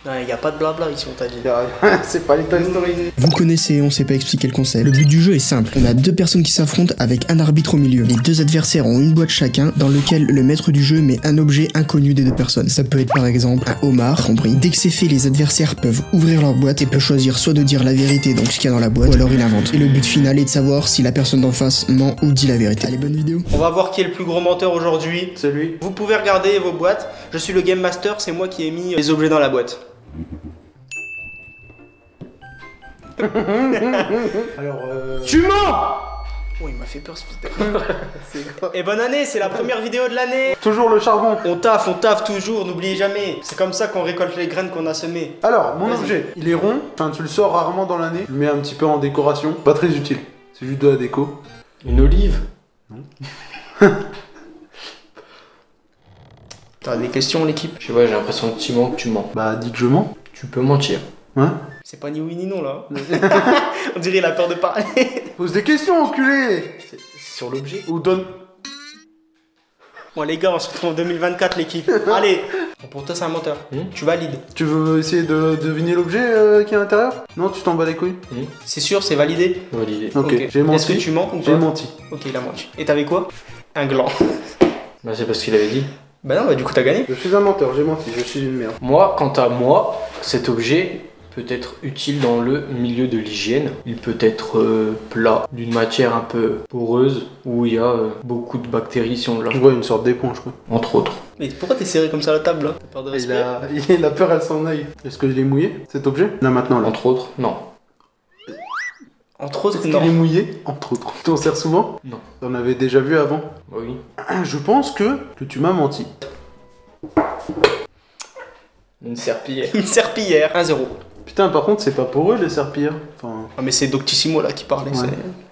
Il n'y a pas de blabla ici, on t'a dit. C'est pas les Toy Story. Vous connaissez, on sait pas expliquer le concept. Le but du jeu est simple. On a deux personnes qui s'affrontent avec un arbitre au milieu. Les deux adversaires ont une boîte chacun dans lequel le maître du jeu met un objet inconnu des deux personnes. Ça peut être par exemple un homard, compris. Dès que c'est fait, les adversaires peuvent ouvrir leur boîte et peuvent choisir soit de dire la vérité, donc ce qu'il y a dans la boîte, ou alors il invente. Et le but final est de savoir si la personne d'en face ment ou dit la vérité. Allez, bonne vidéo. On va voir qui est le plus gros menteur aujourd'hui. C'est lui. Vous pouvez regarder vos boîtes. Je suis le Game Master, c'est moi qui ai mis les objets dans la boîte. Alors Tu mens! Oh, il m'a fait peur ce fils de... Et bonne année, c'est la première vidéo de l'année. toujours le charbon. On taffe toujours, n'oubliez jamais. C'est comme ça qu'on récolte les graines qu'on a semées. Alors, mon objet, il est rond. Enfin, tu le sors rarement dans l'année. Tu le mets un petit peu en décoration. Pas très utile. C'est juste de la déco. Une olive? Non. T'as des questions, l'équipe? Je sais pas, j'ai l'impression que tu mens, que tu mens. Bah, dis que je mens. Tu peux mentir. Hein? C'est pas ni oui ni non là. On dirait il a peur de parler. Pose des questions, enculé. C'est sur l'objet? Ou donne. Bon les gars, on se retrouve en 2024 l'équipe. Allez. Pour toi c'est un menteur. Tu valides. Tu veux essayer de deviner l'objet qui est à l'intérieur? Non, tu t'en bats les couilles. C'est sûr, c'est validé. Validé. Ok, j'ai menti. Est-ce que tu mens ou pas? J'ai menti. Ok, il a menti. Et t'avais quoi? Un gland. Bah c'est parce qu'il avait dit. Bah non, bah du coup t'as gagné. Je suis un menteur, j'ai menti, je suis une merde. Moi, quant à moi, cet objet peut être utile dans le milieu de l'hygiène. Il peut être plat, d'une matière un peu poreuse, où il y a beaucoup de bactéries si on l'a. Je vois une sorte d'éponge quoi. Entre autres. Mais pourquoi t'es serré comme ça à la table là? T'as peur de respirer? Il a peur à son œil. Est-ce que je l'ai mouillé cet objet? Là maintenant là. Entre autres, non. Entre autres, Est-ce qu'il est mouillé? Entre autres. Tu t'en sers souvent? Non. T'en avais déjà vu avant? Bah oui. Je pense que tu m'as menti. Une serpillière. Une serpillière. 1-0. Putain, par contre, c'est pas pour eux les serpillères. Enfin... Ah mais c'est Doctissimo là qui parlait, Ouais.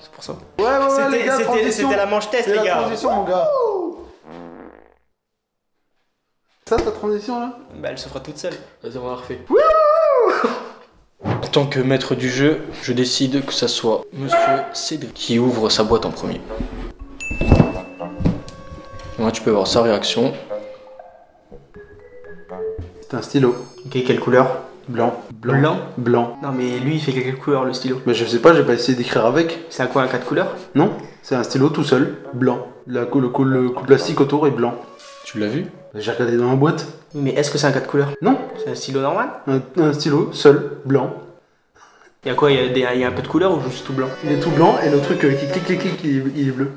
c'est pour ça. Ouais, les gars, transition. C'était la manche test C'est les la gars. transition, mon gars. Ça, ta transition là? Bah elle se fera toute seule. Vas-y, on la refait. En tant que maître du jeu, je décide que ça soit Monsieur Cédric qui ouvre sa boîte en premier. Moi, tu peux voir sa réaction. C'est un stylo. Ok, quelle couleur? Blanc. Blanc? Blanc. Non mais lui il fait quelle couleur le stylo? Mais je sais pas, j'ai pas essayé d'écrire avec. C'est un quoi, un 4 couleurs? Non, c'est un stylo tout seul, blanc. Le plastique autour est blanc. Tu l'as vu? J'ai regardé dans la boîte. Mais est-ce que c'est un 4 couleurs? Non, C'est un stylo normal? un stylo seul, blanc. Il y a quoi? Il y a un peu de couleur ou juste tout blanc? Il est tout blanc et le truc qui clique, il est bleu.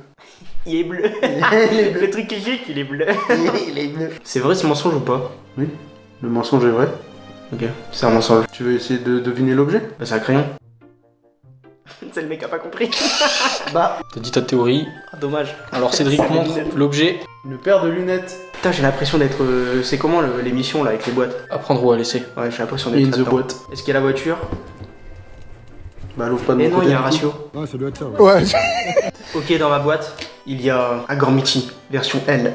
Il est bleu. Il est bleu. Le truc qui clique, il est bleu. Il est bleu. C'est vrai ce mensonge ou pas? Oui, le mensonge est vrai. Ok, c'est un mensonge. Tu veux essayer de deviner l'objet? Bah c'est un crayon. C'est le mec qui a pas compris. Bah, T'as dit ta théorie. Ah, dommage. Alors Cédric montre l'objet. une paire de lunettes. Putain, j'ai l'impression d'être. C'est comment l'émission là avec les boîtes? À prendre ou à laisser. Ouais, j'ai l'impression In d'être. the là-dedans. boîte. Est-ce qu'il y a la voiture? Bah, elle ouvre pas de Eh mon non, côté. il y a un ratio. Ouais, ça doit être ça, ouais. Ok, dans ma boîte, il y a un Gormiti, version L.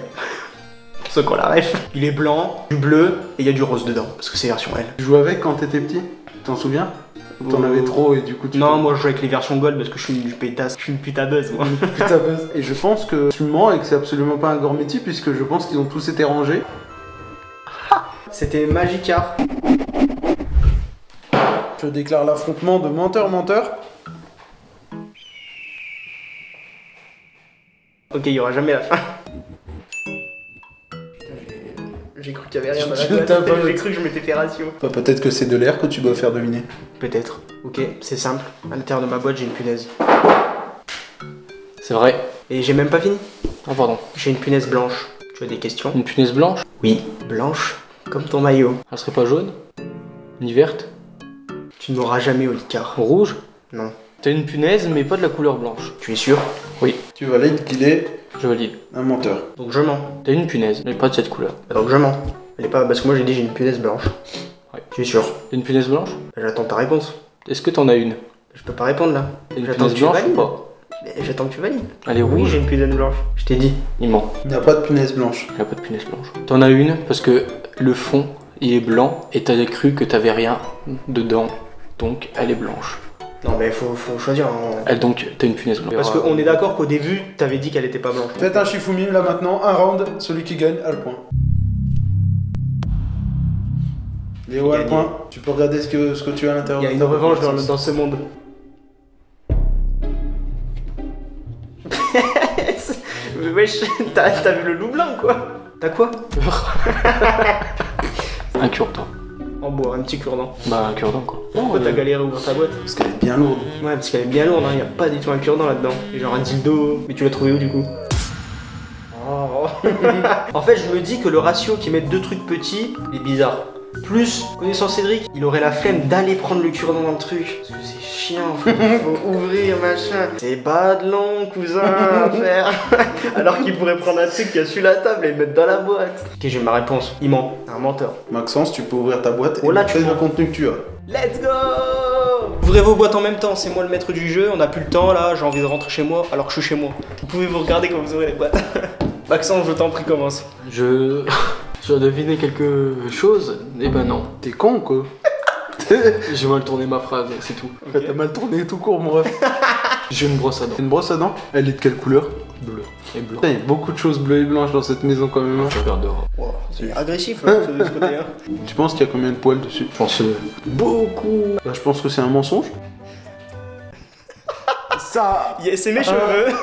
Pour ceux qui ont la ref. Il est blanc, du bleu et il y a du rose dedans, parce que c'est version L. Tu jouais avec quand t'étais petit? T'en souviens? T'en avais trop et du coup tu... Non, moi je joue avec les versions gold parce que je suis une pétasse, je suis une putain buzz moi. Putain buzz. Et je pense que tu mens et que c'est absolument pas un Gormiti puisque je pense qu'ils ont tous été rangés. C'était Magikarp. Je déclare l'affrontement de menteur-menteur. Ok, il y aura jamais la fin. J'ai cru qu'il y avait rien dans la Tu boîte. t'as pas- J'ai cru que je m'étais fait ratio. Bah, peut-être que c'est de l'air que tu dois faire deviner. Peut-être. Ok, c'est simple. À l'intérieur de ma boîte, j'ai une punaise. C'est vrai. Et j'ai même pas fini. Ah pardon. J'ai une punaise blanche. Tu as des questions? Une punaise blanche? Oui, blanche, comme ton maillot. Elle serait pas jaune? Ni verte? Tu n'auras jamais Olicard. Rouge? Non. T'as une punaise mais pas de la couleur blanche. Tu es sûr? Oui, Tu valides qu'il est je valide. un menteur. Donc je mens. T'as une punaise mais pas de cette couleur. Donc je mens. Elle est pas. Parce que moi j'ai dit j'ai une punaise blanche. Ouais. Tu es sûr? T'as une punaise blanche? J'attends ta réponse. Est-ce que t'en as une? Je peux pas répondre là. T'as une J'attends punaise que tu blanche valides. ou pas? Mais j'attends que tu valides. Elle est Oui, rouge. j'ai une punaise blanche. Je t'ai dit. Il ment. Il n'y a pas de punaise blanche. Il n'y a pas de punaise blanche. T'en as une parce que le fond il est blanc et t'as cru que t'avais rien dedans. Donc elle est blanche. Non mais faut choisir. Elle donc t'as une punaise blanche. Parce qu'on est d'accord qu'au début t'avais dit qu'elle était pas blanche. Faites un Shifumi là maintenant, un round, celui qui gagne a le point. Léo a le Gagné. point. Tu peux regarder ce que tu as à l'intérieur. Il y a une revanche dans ce monde. Wesh, t'as vu le loup blanc quoi? T'as quoi? Un cure-dent. En bois, un petit cure-dent. Bah, un cure-dent quoi. Pourquoi t'as galéré à ouvrir ta boîte? Parce qu'elle est bien lourde. Ouais, parce qu'elle est bien lourde, hein. Y a pas du tout un cure-dent là-dedans. Et genre un dildo. Mais tu l'as trouvé où du coup? Oh. En fait, je me dis que le ratio qui met deux trucs petits il est bizarre. Plus, connaissant Cédric, il aurait la flemme d'aller prendre le cure-dent dans le truc. Parce que c'est chiant, faut ouvrir, machin. C'est pas de long, cousin, à faire. Alors qu'il pourrait prendre un truc qui a sur la table et le mettre dans la boîte. Ok, j'ai ma réponse. Il ment. C'est un menteur. Maxence, tu peux ouvrir ta boîte et Oh là, montrer tu le mens. contenu que tu as. Let's go! Ouvrez vos boîtes en même temps, c'est moi le maître du jeu, on a plus le temps là, j'ai envie de rentrer chez moi alors que je suis chez moi. Vous pouvez vous regarder quand vous ouvrez les boîtes. Maxence, je t'en prie, commence. Je dois deviner quelque chose. Eh ben non. T'es con quoi. J'ai mal tourné ma phrase, c'est tout. T'as mal tourné tout court, mon ref. J'ai une brosse à dents. Une brosse à dents. Elle est de quelle couleur? Bleu et blanc. Putain, il y a beaucoup de choses bleues et blanches dans cette maison quand même. Hein. Je regarde dehors. Wow, c'est agressif là, de ce côté. Hein. Tu penses qu'il y a combien de poils dessus? Je pense beaucoup. Bah, je pense que c'est un mensonge. Ça. C'est mes cheveux.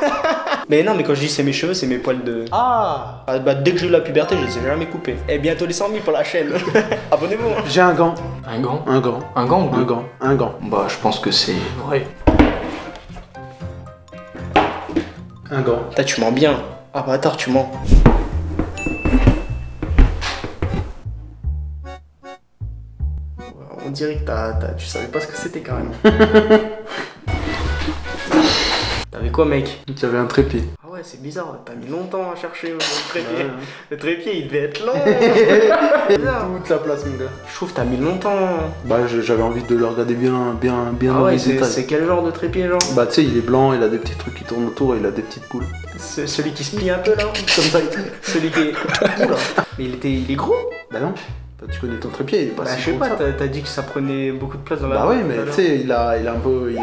Mais non, mais quand je dis c'est mes cheveux, c'est mes poils de. Ah. Ah, bah, dès que j'ai eu la puberté, je les ai jamais coupés. Et bientôt les 100 000 pour la chaîne. Abonnez-vous. J'ai un gant. Un gant. Un gant. Un gant ou Un deux? gant. Un gant. Bah, je pense que c'est vrai. Un gant. Putain, tu mens bien. Ah, bâtard, tu mens. On dirait que tu savais pas ce que c'était carrément. T'avais quoi, mec? Il y avait un trépied. Ah ouais, c'est bizarre, t'as mis longtemps à chercher le trépied. Ouais, ouais. Le trépied, il devait être long. Bizarre. Toute la place, mon gars. Je trouve que t'as mis longtemps. Bah, j'avais envie de le regarder bien Ah dans ouais, les c'est détails. quel genre de trépied, genre? Bah, tu sais, il est blanc, il a des petits trucs qui tournent autour et il a des petites boules. Celui qui se plie un peu là, comme ça. Celui qui est. Oula. Mais il est gros. Bah non. Bah, tu connais ton trépied, il est pas Bah, si je sais gros pas, que ça. t'as dit que ça prenait beaucoup de place dans la Bah boîte ouais, tout mais à l'heure. tu sais, il a un peu,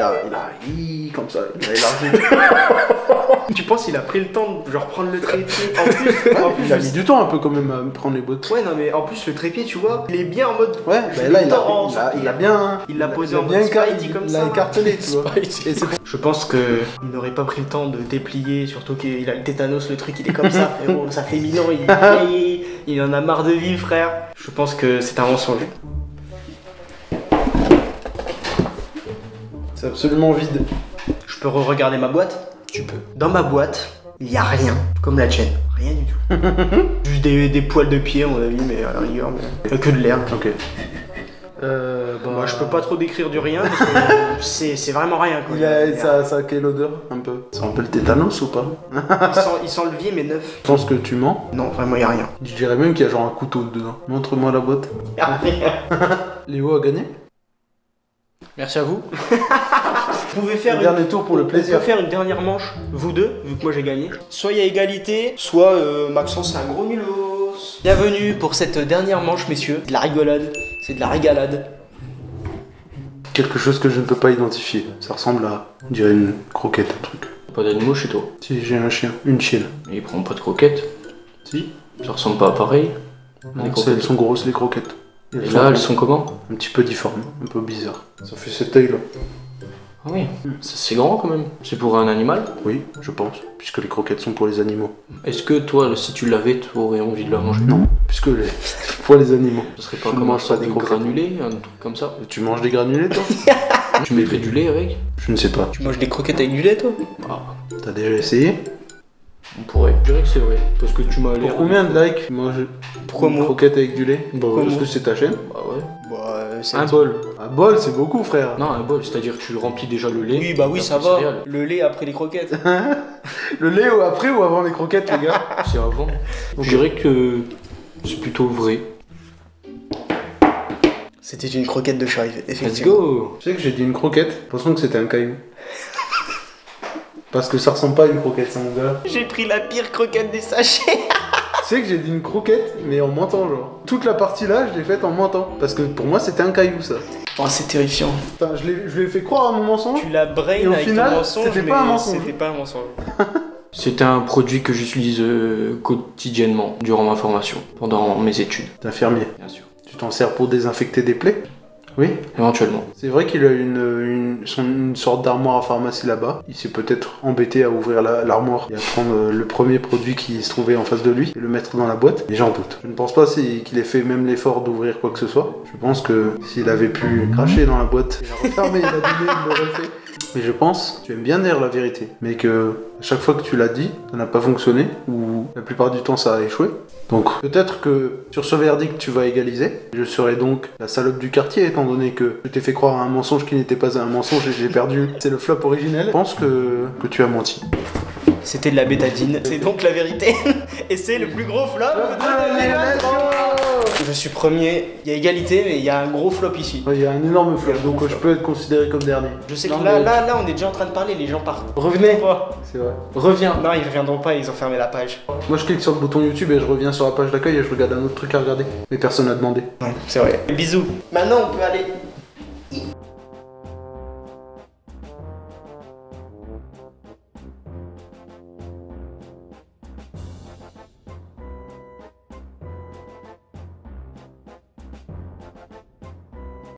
comme ça, il a élargi. Tu penses qu'il a pris le temps de genre prendre le trépied en plus, Il a mis du temps un peu quand même à me prendre les bottes. Ouais, non, mais en plus, le trépied, tu vois, il est bien en mode. Ouais, Je bah l'ai là, mis il a bien. Il l'a posé a en bien mode écar- Spidey comme il ça. l'a écartelé, tu vois. Spidey. Et c'est Je pense que il n'aurait pas pris le temps de déplier, surtout qu'il a le tétanos, le truc, il est comme ça, frérot. Ça fait 1000 ans, il en a marre de vivre, frère. Je pense que c'est un mensonge. C'est absolument vide. Je peux re-regarder ma boîte? Tu peux. Dans ma boîte, il y a rien, comme la tienne. Rien du tout. Juste des poils de pied, à mon avis, mais à la rigueur, mais que de l'air. Ok. Moi, je peux pas trop décrire du rien, parce que c'est vraiment rien, quoi. Ça a quelle odeur un peu? C'est un peu le tétanos ou pas? Il sent le vieux, mais neuf. Je pense que tu mens. Non, vraiment, il y a rien. Je dirais même qu'il y a genre un couteau dedans. Montre-moi la boîte. Y a rien. Léo a gagné. Merci à vous. Vous pouvez faire Un dernier tour pour le On plaisir. peut faire une dernière manche, vous deux, vu que moi j'ai gagné. Soit il y a égalité, soit Maxence c'est un gros nulos. Bienvenue pour cette dernière manche, messieurs. C'est de la rigolade, c'est de la régalade. Quelque chose que je ne peux pas identifier. Ça ressemble à, on dirait une croquette, un truc. Pas d'animaux chez toi. Si j'ai un chien, une chienne. Mais ils prennent pas de croquettes. Si. Ça ressemble pas à pareil. Les Elles croquettes. sont grosses les croquettes. Et là, elles sont comment? un petit peu difformes, un peu bizarres. Ça fait cet œil là. Ah oui, c'est grand quand même. C'est pour un animal. Oui, je pense, puisque les croquettes sont pour les animaux. Est-ce que toi, si tu l'avais, tu aurais envie de la manger? Non, puisque les pour les animaux. Ce serait pas Je ne comme un mange pas sorte des de croquettes. granulé, un truc comme ça? Tu manges des granulés toi? Tu mettrais du lait avec? Je ne sais pas. Tu manges des croquettes avec du lait, toi? Ah, T'as déjà essayé? on pourrait. Je dirais que c'est vrai. Parce que tu m'as l'air. Pour combien de likes manger Pourquoi une moi? croquette avec du lait? Bah Parce moi que c'est ta chaîne. Bah ouais. Bah, c'est Un bol. Un bol, c'est beaucoup, frère. Non, un bol, c'est-à-dire que tu remplis déjà le lait. Oui, bah oui, et ça après, va. céréales. Le lait après les croquettes. Le lait ou après ou avant les croquettes, les gars? C'est avant. Je dirais que c'est plutôt vrai. C'était une croquette de chat, Let's effectivement. go. Tu sais que j'ai dit une croquette, pensant que c'était un caillou. Parce que ça ressemble pas à une croquette, ça, mon gars. J'ai pris la pire croquette des sachets. Tu sais que j'ai dit une croquette, mais en mentant, genre. Toute la partie là, je l'ai faite en mentant. Parce que pour moi, c'était un caillou, ça. Oh, c'est terrifiant. Enfin, je l'ai fait croire à mon mensonge. Tu l'as brain Et au avec final, ton mensonge, c'était mais pas un mensonge. C'était pas un mensonge. C'est un produit que j'utilise quotidiennement durant ma formation, pendant mes études, T'es infirmier. bien sûr. Tu t'en sers pour désinfecter des plaies? Oui. Éventuellement. C'est vrai qu'il a une sorte d'armoire à pharmacie là-bas. Il s'est peut-être embêté à ouvrir l'armoire et à prendre le premier produit qui se trouvait en face de lui et le mettre dans la boîte. Et j'en doute. Je ne pense pas qu'il ait fait même l'effort d'ouvrir quoi que ce soit. Je pense que s'il avait pu cracher dans la boîte, il a refermé, il a donné, il l'aurait fait. Mais je pense, tu aimes bien dire la vérité, mais que à chaque fois que tu l'as dit, ça n'a pas fonctionné, ou la plupart du temps ça a échoué. Donc peut-être que sur ce verdict tu vas égaliser. Je serai donc la salope du quartier, étant donné que je t'ai fait croire à un mensonge qui n'était pas un mensonge et j'ai perdu. C'est le flop originel. Je pense que tu as menti. C'était de la bétadine. C'est donc la vérité. Et c'est le plus gros flop de l'émission. Je suis premier. Il y a égalité, mais il y a un gros flop ici. Il y a un énorme flop, donc je peux être considéré comme dernier. Je sais que là, on est déjà en train de parler, les gens partent. Revenez. C'est vrai. Reviens. Non, ils reviendront pas, ils ont fermé la page. Moi je clique sur le bouton YouTube et je reviens sur la page d'accueil et je regarde un autre truc à regarder. Mais personne n'a demandé. Ouais, c'est vrai. Bisous. Maintenant, on peut aller